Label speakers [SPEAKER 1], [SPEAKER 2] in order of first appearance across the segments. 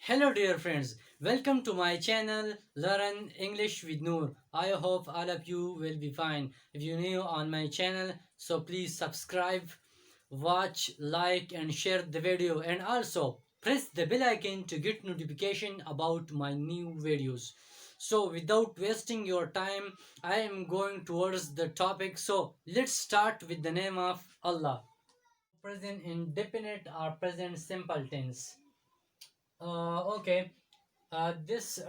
[SPEAKER 1] Hello dear friends, welcome to my channel Learn English with Noor. I hope all of you will be fine. If you're new on my channel, so please subscribe, watch, like and share the video, and also press the bell icon to get notification about my new videos. So without wasting your time, I am going towards the topic. So let's start with the name of Allah. Present indefinite or present simple tense. Okay. This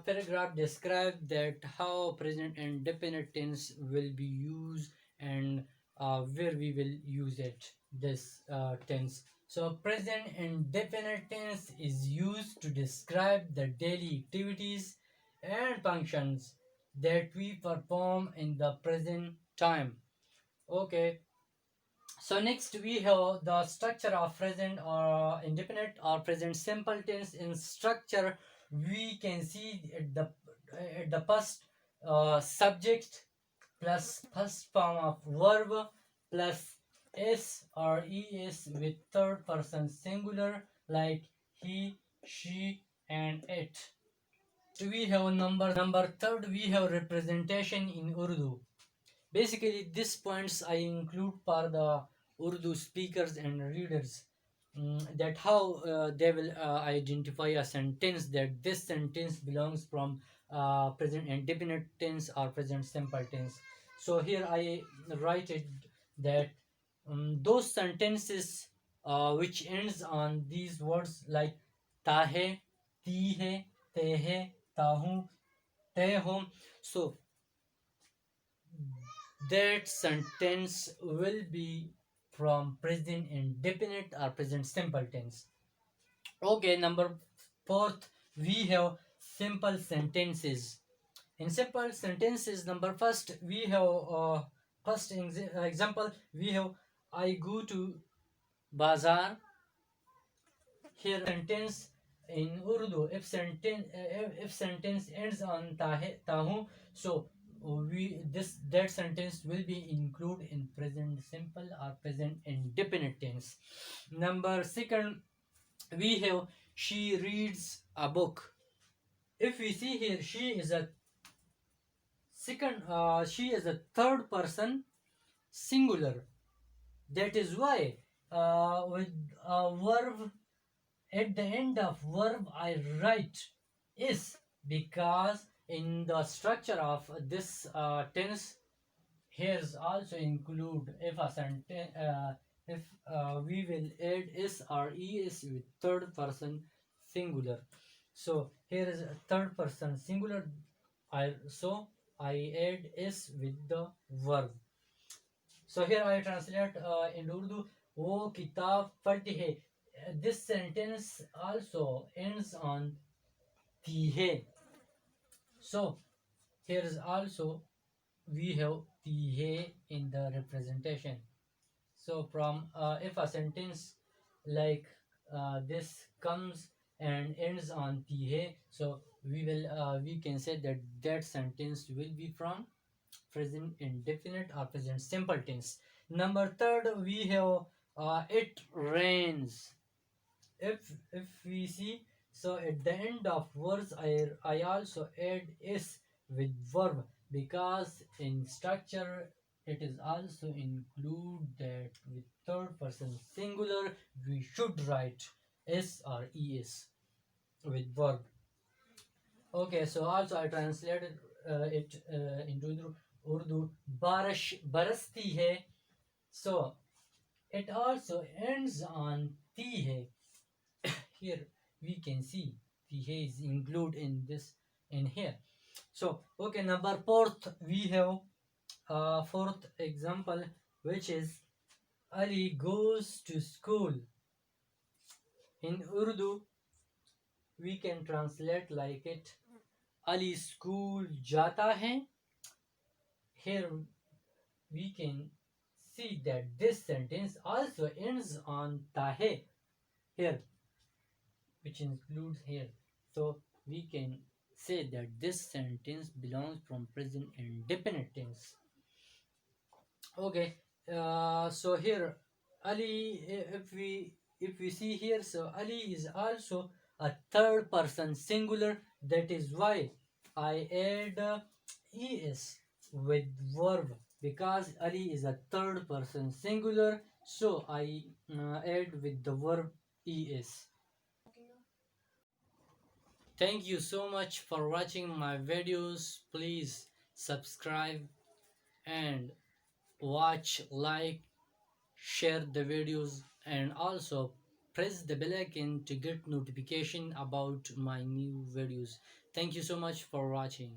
[SPEAKER 1] paragraph describes that how present and definite tense will be used and where we will use it. This tense. So present and definite tense is used to describe the daily activities and functions that we perform in the present time. Okay, so next we have the structure of present or indefinite or present simple tense. In structure, we can see at the first subject plus first form of verb plus s or es with third person singular like he, she, and it. We have number third. We have representation in Urdu. Basically, these points I include for the Urdu speakers and readers, that how they will identify a sentence that this sentence belongs from present indefinite tense or present simple tense. So here I write it that those sentences which ends on these words like tahe, tihe, tehe, tahu, tehum. So that sentence will be from present indefinite or present simple tense. Okay, number fourth, we have simple sentences. In simple sentences, number first, we have example, we have I go to bazaar. Here sentence in Urdu, if sentence ends on tahu, so we this that sentence will be included in present simple or present indefinite tense. Number second, we have she reads a book. If we see here, she is a third person singular. That is why with a verb at the end of verb I write is, because in the structure of this tense, here's also include if a sentence if we will add is or es with third person singular. So here is a third person singular. I add is with the verb. So here I translate in Urdu, wo kitab padhi hai. This sentence also ends on ti hai. So here is also we have ti hai in the representation. So from if a sentence like this comes and ends on ti hai, so we can say that that sentence will be from present indefinite or present simple tense. Number third, we have it rains. If we see, so at the end of words I also add is with verb, because in structure it is also include that with third person singular we should write s or es with verb. Okay, so also I translated it into Urdu. Barish barasti hai. So it also ends on ti hai. Here we can see ti hai is included in this in here. So okay, number fourth, we have fourth example, which is Ali goes to school. In Urdu, we can translate like it. Ali school jata hai. Here we can see that this sentence also ends on tahe here, which includes here. So we can say that this sentence belongs from present indefinite tense. Okay, so here Ali, if we see here, so Ali is also a third person singular. That is why I add es with verb, because Ali is a third person singular, so I add with the verb es. Thank you so much for watching my videos. Please subscribe and watch, like, share the videos, and also press the bell icon to get notification about my new videos. Thank you so much for watching.